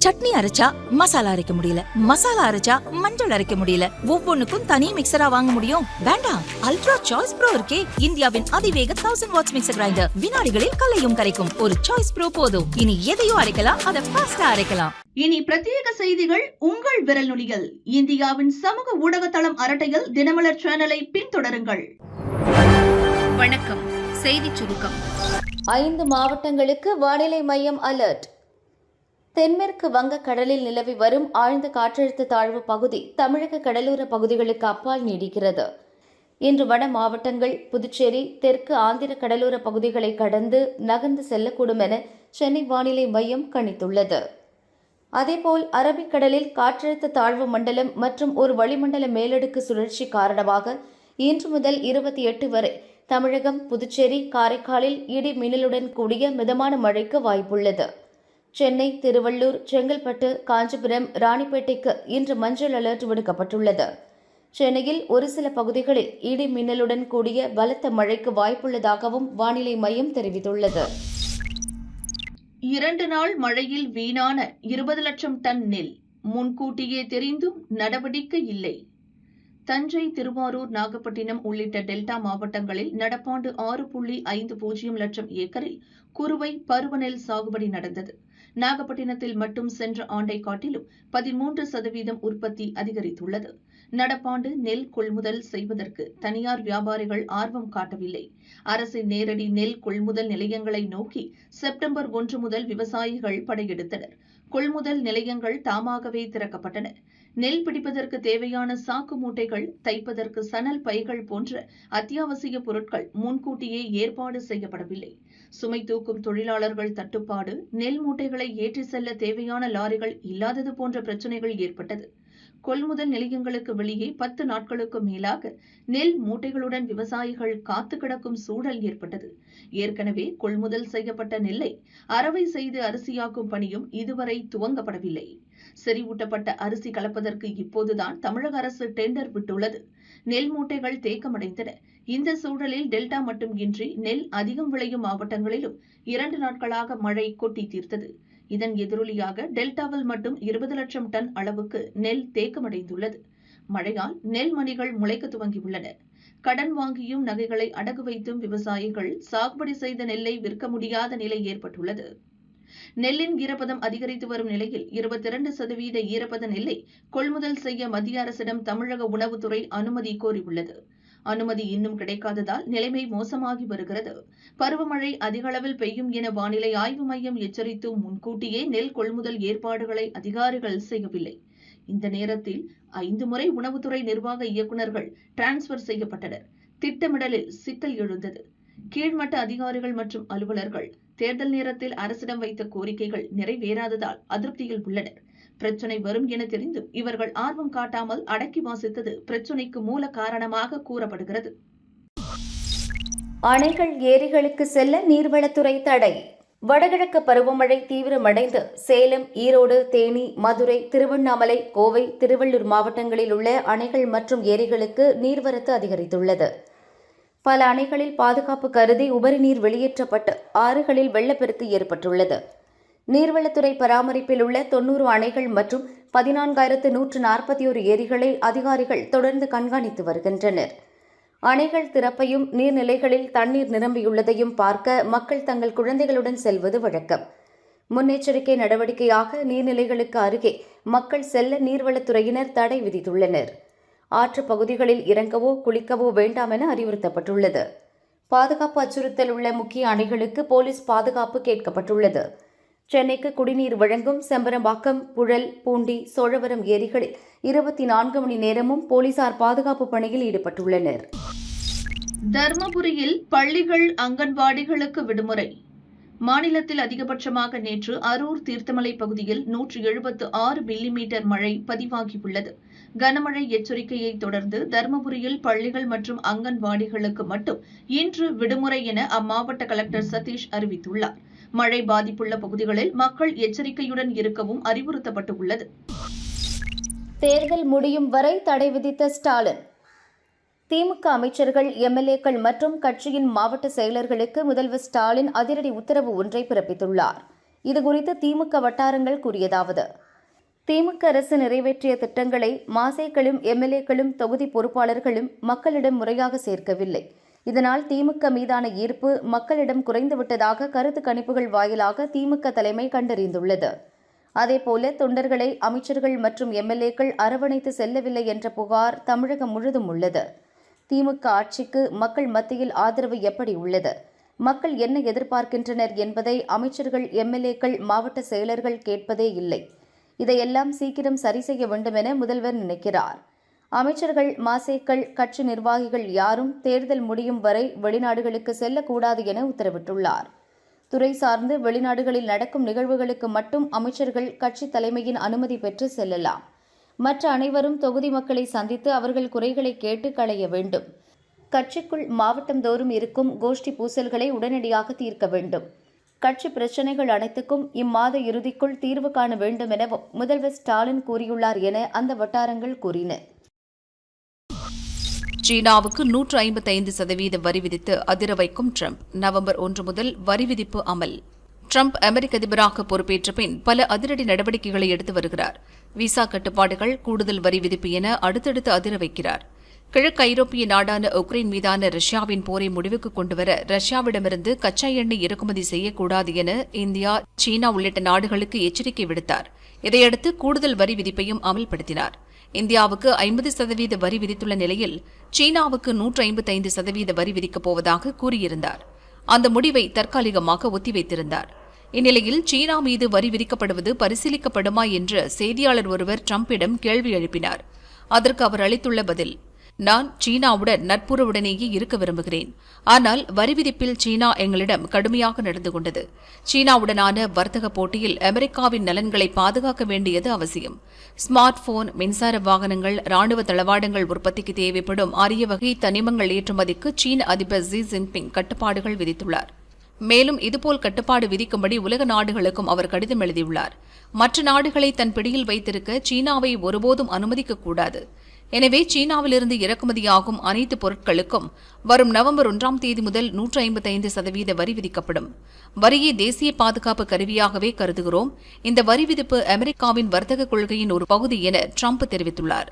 சட்னி அரைச்சா மசாலா அரைக்க முடியல, மசாலா அரைச்சா மஞ்சள் அரைக்க முடியல, ஒவ்வொன்னுக்கும் தனி மிக்சரா வாங்க முடியும்? வேண்டாம், அல்ட்ரா சாய்ஸ் ப்ரோ இருக்கே, இந்தியாவின் அதிவேக 1000 வாட்ஸ் மிக்சர் கிரைண்டர், வினாடிகளில் கல்லையும் கரைக்கும் ஒரு சாய்ஸ் ப்ரோ போதும். இனி எதையும் அரைக்கலாம், அதை ஃபாஸ்டா அரைக்கலாம். இனி பிரத்யேக செய்திகள் உங்கள் விரல் நுனிகள். இந்தியாவின் சமூக ஊடகத்தளம் அரட்டையில் தினமலர் சேனலை பின்தொடருங்கள். வணக்கம். செய்தி சுருக்கம். 5 மாவட்டங்களுக்கு வானிலை மையம் அலர்ட். தென்மேற்கு வங்கக்கடலில் நிலவி வரும் ஆழ்ந்த காற்றழுத்த தாழ்வு பகுதி தமிழக கடலோர பகுதிகளுக்கு அப்பால் நீடிக்கிறது. இன்று வட மாவட்டங்கள், புதுச்சேரி, தெற்கு ஆந்திர கடலோர பகுதிகளை கடந்து நகர்ந்து செல்லக்கூடும் என சென்னை வானிலை மையம் கணித்துள்ளது. அதேபோல் அரபிக்கடலில் காற்றழுத்த தாழ்வு மண்டலம் மற்றும் ஒரு வளிமண்டல மேலடுக்கு சுழற்சி காரணமாக இன்று முதல் 28 வரை தமிழகம், புதுச்சேரி, காரைக்காலில் இடி மின்னலுடன் கூடிய மிதமான மழைக்கு வாய்ப்புள்ளது. சென்னை, திருவள்ளூர், செங்கல்பட்டு, காஞ்சிபுரம், ராணிப்பேட்டைக்கு இன்று மஞ்சள் அலர்ட் விடுக்கப்பட்டுள்ளது. சென்னையில் ஒரு சில பகுதிகளில் இடி மின்னலுடன் கூடிய பலத்த மழைக்கு வாய்ப்புள்ளதாகவும் வானிலை மையம் தெரிவித்துள்ளது. 2 நாள் மழையில் வீணான 20 லட்சம் டன் நெல், முன்கூட்டியே தெரிந்தும் நடவடிக்கை இல்லை. தஞ்சை, திருவாரூர், நாகப்பட்டினம் உள்ளிட்ட டெல்டா மாவட்டங்களில் நடப்பாண்டு 6.50 லட்சம் ஏக்கரில் குறுவை பருவநெல் சாகுபடி நடந்தது. நாகப்பட்டினத்தில் மட்டும் சென்ற ஆண்டை காட்டிலும் 13% உற்பத்தி அதிகரித்துள்ளது. நடப்பாண்டு நெல் கொள்முதல் செய்வதற்கு தனியார் வியாபாரிகள் ஆர்வம் காட்டவில்லை. அரசின் நேரடி நெல் கொள்முதல் நிலையங்களை நோக்கி செப்டம்பர் 1 முதல் விவசாயிகள் படையெடுத்தனர். கொள்முதல் நிலையங்கள் தாமாகவே திறக்கப்பட்டன. நெல் பிடிப்பதற்கு தேவையான சாக்கு மூட்டைகள், தைப்பதற்கு சணல் பைகள் போன்ற அத்தியாவசிய பொருட்கள் முன்கூட்டியே ஏற்பாடு செய்யப்படவில்லை. சுமை தூக்கும் தொழிலாளர்கள் தட்டுப்பாடு, நெல் மூட்டைகளை ஏற்றி செல்ல தேவையான லாரிகள் இல்லாதது போன்ற பிரச்சினைகள் ஏற்பட்டது. கொள்முதல் நிலையங்களுக்கு வெளியே 10 நாட்களுக்கு மேலாக நெல் மூட்டைகளுடன் விவசாயிகள் காத்து கிடக்கும் சூழல் ஏற்பட்டது. ஏற்கனவே கொள்முதல் செய்யப்பட்ட நெல்லை அரவை செய்து அரிசியாக்கும் பணியும் இதுவரை துவங்கப்படவில்லை. செறிவூட்டப்பட்ட அரிசி கலப்பதற்கு இப்போதுதான் தமிழக அரசு டெண்டர் விட்டுள்ளது. நெல் மூட்டைகள் தேக்கமடைந்தன. இந்த சூழலில் டெல்டா மட்டுமின்றி நெல் அதிகம் விளையும் மாவட்டங்களிலும் 2 நாட்களாக மழை கொட்டி தீர்த்தது. இதன் எதிரொலியாக டெல்டாவில் மட்டும் 20 லட்சம் டன் அளவுக்கு நெல் தேக்கமடைந்துள்ளது. மழையால் நெல் மணிகள் முளைக்க துவங்கியுள்ளன. கடன் வாங்கியும் நகைகளை அடகு வைத்தும் விவசாயிகள் சாகுபடி செய்த நெல்லை விற்க முடியாத நிலை ஏற்பட்டுள்ளது. நெல்லின் ஈரப்பதம் அதிகரித்து வரும் நிலையில் 22% ஈரப்பத நெல்லை கொள்முதல் செய்ய மத்திய அரசிடம் தமிழக உணவுத்துறை அனுமதி கோரியுள்ளது. அனுமதி இன்னும் கிடைக்காததால் நிலைமை மோசமாகி வருகிறது. பருவமழை அதிக அளவில் பெய்யும் என வானிலை ஆய்வு மையம் எச்சரித்தும் முன்கூட்டியே நெல் கொள்முதல் ஏற்பாடுகளை அதிகாரிகள் செய்யவில்லை. இந்த நேரத்தில் 5 முறை உணவுத்துறை நிர்வாக இயக்குநர்கள் டிரான்ஸ்பர் செய்யப்பட்டனர். திட்டமிடலில் சிக்கல் எழுந்தது. கீழ்மட்ட அதிகாரிகள் மற்றும் அலுவலர்கள் தேர்தல் நேரத்தில் அரசிடம் வைத்த கோரிக்கைகள் நிறைவேறாததால் அதிருப்தியில் உள்ளனர். பிரச்சினை வரும் என தெரிந்தும் இவர்கள் ஆர்வம் காட்டாமல் அடக்கி வாசித்தது பிரச்சினைக்கு மூல காரணமாக கூறப்படுகிறது. அணைகள், ஏரிகளுக்கு செல்ல நீர்வளத்துறை தடை. வடகிழக்கு பருவமழை தீவிரமடைந்து சேலம், ஈரோடு, தேனி, மதுரை, திருவண்ணாமலை, கோவை, திருவள்ளூர் மாவட்டங்களில் உள்ள அணைகள் மற்றும் ஏரிகளுக்கு நீர்வரத்து அதிகரித்துள்ளது. பல அணைகளில் பாதுகாப்பு கருதி உபரி நீர் வெளியேற்றப்பட்டு ஆறுகளில் வெள்ளப்பெருக்கு ஏற்பட்டுள்ளது. நீர்வளத்துறை பராமரிப்பில் உள்ள 90 அணைகள் மற்றும் 14,141 ஏரிகளை அதிகாரிகள் தொடர்ந்து கண்காணித்து வருகின்றனர். அணைகள் திறப்பையும் நீர்நிலைகளில் தண்ணீர் நிரம்பியுள்ளதையும் பார்க்க மக்கள் தங்கள் குழந்தைகளுடன் செல்வது வழக்கம். முன்னெச்சரிக்கை நடவடிக்கையாக நீர்நிலைகளுக்கு அருகே மக்கள் செல்ல நீர்வளத்துறையினர் தடை விதித்துள்ளனர். ஆற்று பகுதிகளில் இறங்கவோ குளிக்கவோ வேண்டாம் என அறிவுறுத்தப்பட்டுள்ளது. பாதுகாப்பு அச்சுறுத்தல் உள்ள முக்கிய அணைகளுக்கு போலீஸ் பாதுகாப்பு கேட்கப்பட்டுள்ளது. சென்னைக்கு குடிநீர் வழங்கும் செம்பரம்பாக்கம், புழல், பூண்டி, சோழவரம் ஏரிகளில் 24 மணி நேரமும் போலீசார் பாதுகாப்பு பணியில் ஈடுபட்டுள்ளனர். தர்மபுரியில் பள்ளிகள், அங்கன்வாடிகளுக்கு விடுமுறை. மாநிலத்தில் அதிகபட்சமாக நேற்று அரூர் தீர்த்தமலை பகுதியில் 176 மில்லிமீட்டர் மழை பதிவாகியுள்ளது. கனமழை எச்சரிக்கையை தொடர்ந்து தர்மபுரியில் பள்ளிகள் மற்றும் அங்கன்வாடிகளுக்கு மட்டும் இன்று விடுமுறை என அம்மாவட்ட கலெக்டர் சதீஷ் அறிவித்துள்ளார். மழை பாதிப்புள்ள பகுதிகளில் மக்கள் எச்சரிக்கையுடன் இருக்கவும் அறிவுறுத்தப்பட்டுள்ளது. தேர்தல் முடியும் வரை தடை விதித்த ஸ்டாலின். திமுக அமைச்சர்கள், எம்எல்ஏக்கள் மற்றும் கட்சியின் மாவட்ட செயலர்களுக்கு முதல்வர் ஸ்டாலின் அதிரடி உத்தரவு ஒன்றை பிறப்பித்துள்ளார். இதுகுறித்து திமுக வட்டாரங்கள் கூறியதாவது: திமுக அரசு நிறைவேற்றிய திட்டங்களை மாசேக்களும் எம்எல்ஏக்களும் தொகுதி பொறுப்பாளர்களும் மக்களிடம் முறையாக சேர்க்கவில்லை. இதனால் திமுக மீதான ஈர்ப்பு மக்களிடம் குறைந்துவிட்டதாக கருத்து கணிப்புகள் வாயிலாக திமுக தலைமை கண்டறிந்துள்ளது. அதேபோல தொண்டர்களை அமைச்சர்கள் மற்றும் எம்எல்ஏக்கள் அரவணைத்து செல்லவில்லை என்ற புகார் தமிழகம் முழுதும் உள்ளது. திமுக ஆட்சிக்கு மக்கள் மத்தியில் ஆதரவு எப்படி உள்ளது, மக்கள் என்ன எதிர்பார்க்கின்றனர் என்பதை அமைச்சர்கள், எம்எல்ஏக்கள், மாவட்ட செயலர்கள் கேட்பதே இல்லை. இதையெல்லாம் சீக்கிரம் சரி செய்ய வேண்டும் என முதல்வர் நினைக்கிறார். அமைச்சர்கள், மாசேக்கள், கட்சி நிர்வாகிகள் யாரும் தேர்தல் முடியும் வரை வெளிநாடுகளுக்கு செல்லக்கூடாது என உத்தரவிட்டுள்ளார். துறை சார்ந்து வெளிநாடுகளில் நடக்கும் நிகழ்வுகளுக்கு மட்டும் அமைச்சர்கள் கட்சி தலைமையின் அனுமதி பெற்று செல்லலாம். மற்ற அனைவரும் தொகுதி மக்களை சந்தித்து அவர்கள் குறைகளை கேட்டு களைய வேண்டும். கட்சிக்குள் மாவட்டந்தோறும் இருக்கும் கோஷ்டி பூசல்களை உடனடியாக தீர்க்க வேண்டும். கட்சி பிரச்சினைகள் அனைத்துக்கும் இம்மாத இறுதிக்குள் தீர்வு காண வேண்டும் எனவும் முதல்வர் ஸ்டாலின் கூறியுள்ளார் என அந்த வட்டாரங்கள் கூறின. சீனாவுக்கு 155% வரி விதித்து அதிர வைக்கும் ட்ரம்ப். நவம்பர் 1 முதல் வரி விதிப்பு அமல். ட்ரம்ப் அமெரிக்க அதிபராக பொறுப்பேற்ற பின் பல அதிரடி நடவடிக்கைகளை எடுத்து வருகிறார். விசா கட்டுப்பாடுகள், கூடுதல் வரி விதிப்பு என அடுத்தடுத்து அதிர வைக்கிறார். கிழக்கு ஐரோப்பிய நாடான உக்ரைன் மீதான ரஷ்யாவின் போரை முடிவுக்கு கொண்டுவர ரஷ்யாவிடமிருந்து கச்சா எண்ணெய் இறக்குமதி செய்யக்கூடாது என இந்தியா, சீனா உள்ளிட்ட நாடுகளுக்கு எச்சரிக்கை விடுத்தார். இதையடுத்து கூடுதல் வரி விதிப்பையும் அமல்படுத்தினார். இந்தியாவுக்கு 50% வரி விதித்துள்ள நிலையில் சீனாவுக்கு 155% வரி விதிக்கப் போவதாக கூறியிருந்தார். அந்த முடிவை தற்காலிகமாக ஒத்திவைத்திருந்தார். இந்நிலையில் சீனா மீது வரி விதிக்கப்படுவது பரிசீலிக்கப்படுமா என்று செய்தியாளர் ஒருவர் ட்ரம்பிடம் கேள்வி எழுப்பினார். அதற்கு அவர் அளித்துள்ள பதில்: நான் சீனாவுடன் நட்புறவுடனேயே இருக்க விரும்புகிறேன். ஆனால் வரி விதிப்பில் சீனா எங்களிடம் கடுமையாக நடந்து கொண்டது. சீனாவுடனான வர்த்தக போட்டியில் அமெரிக்காவின் நலன்களை பாதுகாக்க வேண்டியது அவசியம். ஸ்மார்ட் போன், மின்சார வாகனங்கள், ராணுவ தளவாடங்கள் உற்பத்திக்கு தேவைப்படும் அரிய வகை தனிமங்கள் ஏற்றுமதிக்கு சீன அதிபர் ஜி ஜின்பிங் கட்டுப்பாடுகள் விதித்துள்ளார். மேலும் இதுபோல் கட்டுப்பாடு விதிக்கும்படி உலக நாடுகளுக்கும் அவர் கடிதம் எழுதியுள்ளார். மற்ற நாடுகளை தன் பிடியில் வைத்திருக்க சீனாவை ஒருபோதும் அனுமதிக்கக்கூடாது. எனவே சீனாவிலிருந்து இறக்குமதியாகும் அனைத்து பொருட்களுக்கும் வரும் நவம்பர் 1ஆம் தேதி முதல் 155% வரி விதிக்கப்படும். வரியை தேசிய பாதுகாப்பு கருவியாகவே கருதுகிறோம். இந்த வரி விதிப்பு அமெரிக்காவின் வர்த்தக கொள்கையின் ஒரு பகுதி என ட்ரம்ப் தெரிவித்துள்ளார்.